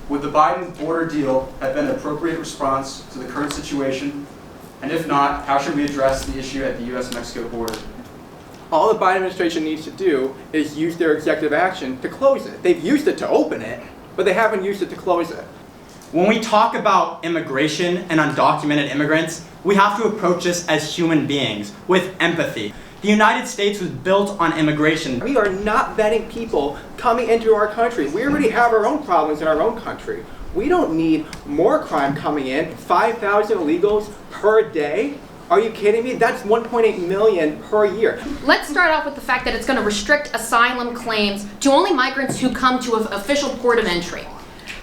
Would the Biden border deal have been an appropriate response to the current situation? And if not, how should we address the issue at the U.S.-Mexico border? All the Biden administration needs to do is use their executive action to close it. They've used it to open it, but they haven't used it to close it. When we talk about immigration and undocumented immigrants, we have to approach this as human beings, with empathy. The United States was built on immigration. We are not vetting people coming into our country. We already have our own problems in our own country. We don't need more crime coming in. 5,000 illegals per day? Are you kidding me? That's 1.8 million per year. Let's start off with the fact that it's going to restrict asylum claims to only migrants who come to an official port of entry.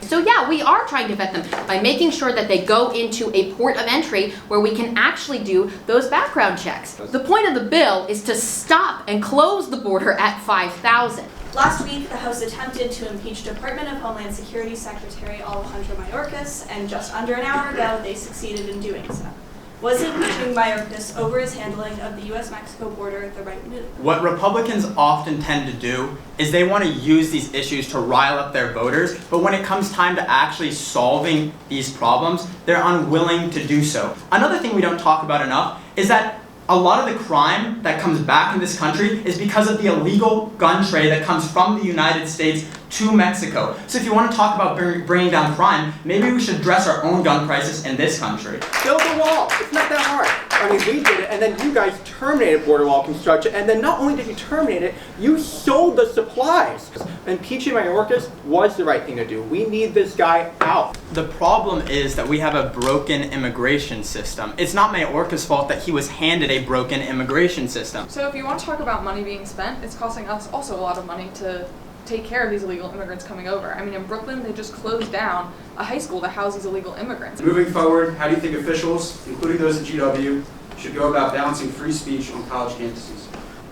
So yeah, we are trying to vet them by making sure that they go into a port of entry where we can actually do those background checks. The point of the bill is to stop and close the border at 5,000. Last week, the House attempted to impeach Department of Homeland Security Secretary Alejandro Mayorkas, and just under an hour ago, they succeeded in doing so. Was impeaching Mayorkas over his handling of the U.S.-Mexico border the right move? What Republicans often tend to do is they want to use these issues to rile up their voters, but when it comes time to actually solving these problems, they're unwilling to do so. Another thing we don't talk about enough is that a lot of the crime that comes back in this country is because of the illegal gun trade that comes from the United States to Mexico. So if you want to talk about bringing down crime, maybe we should address our own gun crisis in this country. Build a wall. It's not that hard. I mean, we did it, and then you guys terminated border wall construction, and then not only did you terminate it, you sold the supplies. Impeaching Mayorkas was the right thing to do. We need this guy out. The problem is that we have a broken immigration system. It's not Mayorkas' fault that he was handed a broken immigration system. So if you want to talk about money being spent, it's costing us also a lot of money to take care of these illegal immigrants coming over. I mean, in Brooklyn, they just closed down a high school to house these illegal immigrants. Moving forward, how do you think officials, including those at GW, should go about balancing free speech on college campuses?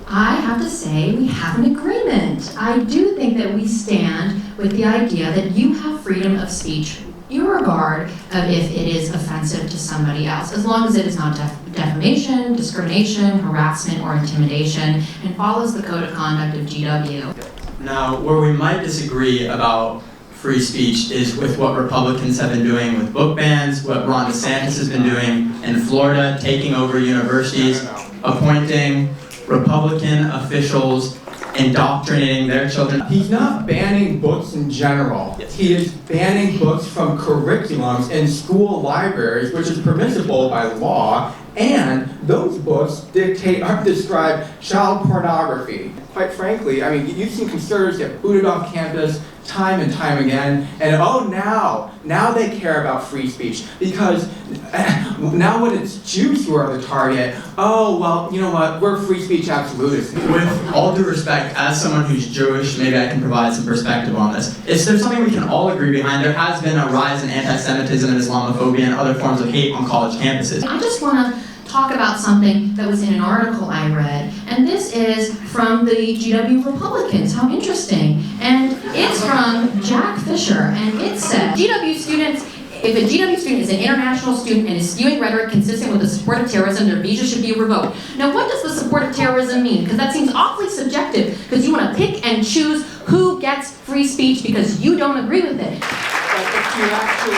I have to say we have an agreement. I do think that we stand with the idea that you have freedom of speech irregardless of if it is offensive to somebody else, as long as it is not defamation, discrimination, harassment, or intimidation, and follows the code of conduct of GW. Now, where we might disagree about free speech is with what Republicans have been doing with book bans, what Ron DeSantis has been doing in Florida, taking over universities, appointing Republican officials, indoctrinating their children. He's not banning books in general. Yes. He is banning books from curriculums in school libraries, which is permissible by law, and those books describe child pornography. Quite frankly, I mean, you've seen conservatives get booted off campus time and time again, and now they care about free speech, because now when it's Jews who are the target, oh, well, you know what, we're free speech absolutists. With all due respect, as someone who's Jewish, maybe I can provide some perspective on this. Is there something we can all agree behind? There has been a rise in anti-Semitism and Islamophobia and other forms of hate on college campuses. I just want to talk about something that was in an article I read, and this is from the GW Republicans. How interesting. And it's from Jack Fisher, and it says, GW students, if a GW student is an international student and is spewing rhetoric consistent with the support of terrorism, their visa should be revoked. Now, what does the support of terrorism mean? Because that seems awfully subjective, because you want to pick and choose who gets free speech because you don't agree with it. But if you actually,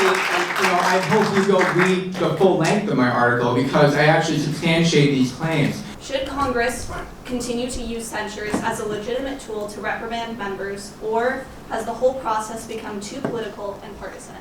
I hope you go read the full length of my article, because I actually substantiate these claims. Should Congress continue to use censures as a legitimate tool to reprimand members, or has the whole process become too political and partisan?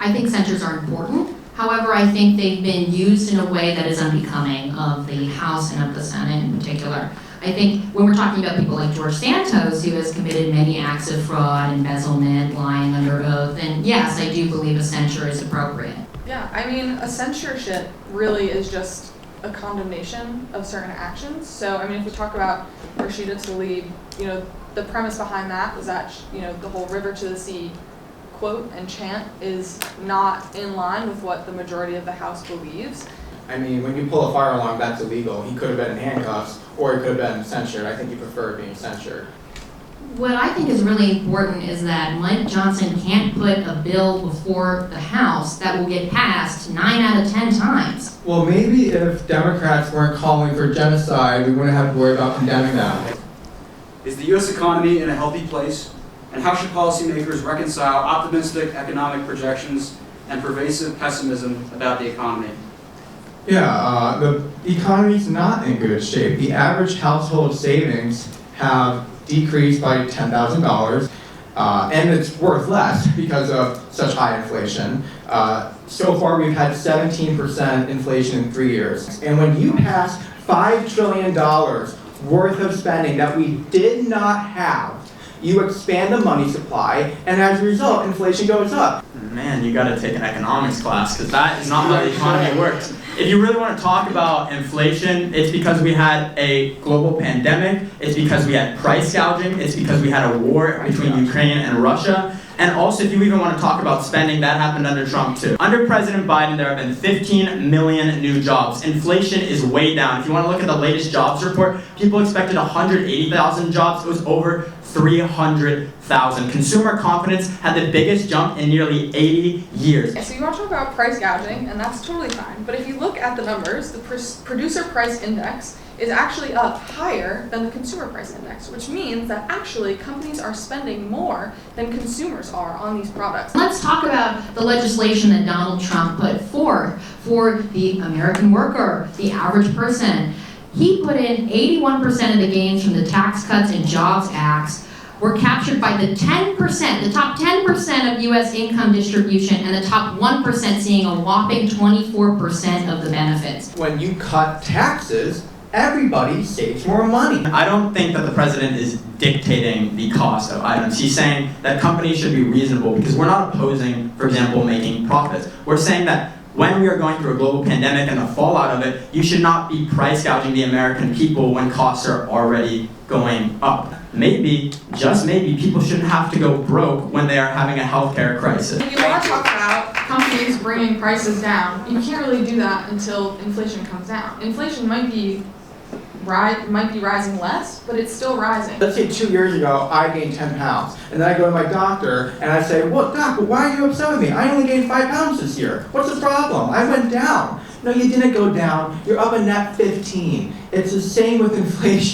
I think censures are important. However, I think they've been used in a way that is unbecoming of the House and of the Senate in particular. I think when we're talking about people like George Santos, who has committed many acts of fraud, embezzlement, lying under oath, then yes, I do believe a censure is appropriate. Yeah, I mean, a censorship really is just a condemnation of certain actions. So, I mean, if we talk about Rashida Tlaib, the premise behind that was that, the whole river to the sea quote and chant is not in line with what the majority of the House believes. I mean, when you pull a fire alarm, that's illegal. He could have been in handcuffs, or he could have been censured. I think he preferred being censured. What I think is really important is that Mike Johnson can't put a bill before the House that will get passed 9 out of 10 times. Well, maybe if Democrats weren't calling for genocide, we wouldn't have to worry about condemning them. Is the U.S. economy in a healthy place? And And how should policymakers reconcile optimistic economic projections and pervasive pessimism about the economy? Yeah, the economy's not in good shape. The average household savings have decreased by $10,000, and it's worth less because of such high inflation. So far, we've had 17% inflation in 3 years. And when you pass $5 trillion worth of spending that we did not have, you expand the money supply, and as a result, inflation goes up. Man, you gotta take an economics class, because that is not how the economy works. If you really want to talk about inflation, it's because we had a global pandemic, it's because we had price gouging, it's because we had a war between Ukraine and Russia, and also if you even want to talk about spending, that happened under Trump too. Under President Biden, there have been 15 million new jobs. Inflation is way down. If you want to look at the latest jobs report, people expected 180,000 jobs. It was over 300,000. Consumer confidence had the biggest jump in nearly 80 years. So you want to talk about price gouging, and that's totally fine. But if you look at the numbers, the producer price index is actually up higher than the consumer price index, which means that actually companies are spending more than consumers are on these products. Let's talk about the legislation that Donald Trump put forth for the American worker, the average person. He put in 81% of the gains from the Tax Cuts and Jobs Acts were captured by the 10%, the top 10% of U.S. income distribution, and the top 1% seeing a whopping 24% of the benefits. When you cut taxes, everybody saves more money. I don't think that the president is dictating the cost of items. He's saying that companies should be reasonable because we're not opposing, for example, making profits. We're saying that when we are going through a global pandemic and the fallout of it, you should not be price gouging the American people when costs are already going up. Maybe, just maybe, people shouldn't have to go broke when they are having a healthcare crisis. If you want to talk about companies bringing prices down, you can't really do that until inflation comes down. Inflation might be rising less, but it's still rising. Let's say 2 years ago, I gained 10 pounds, and then I go to my doctor, and I say, well, doc, why are you upset with me? I only gained 5 pounds this year. What's the problem? I went down. No, you didn't go down. You're up a net 15. It's the same with inflation.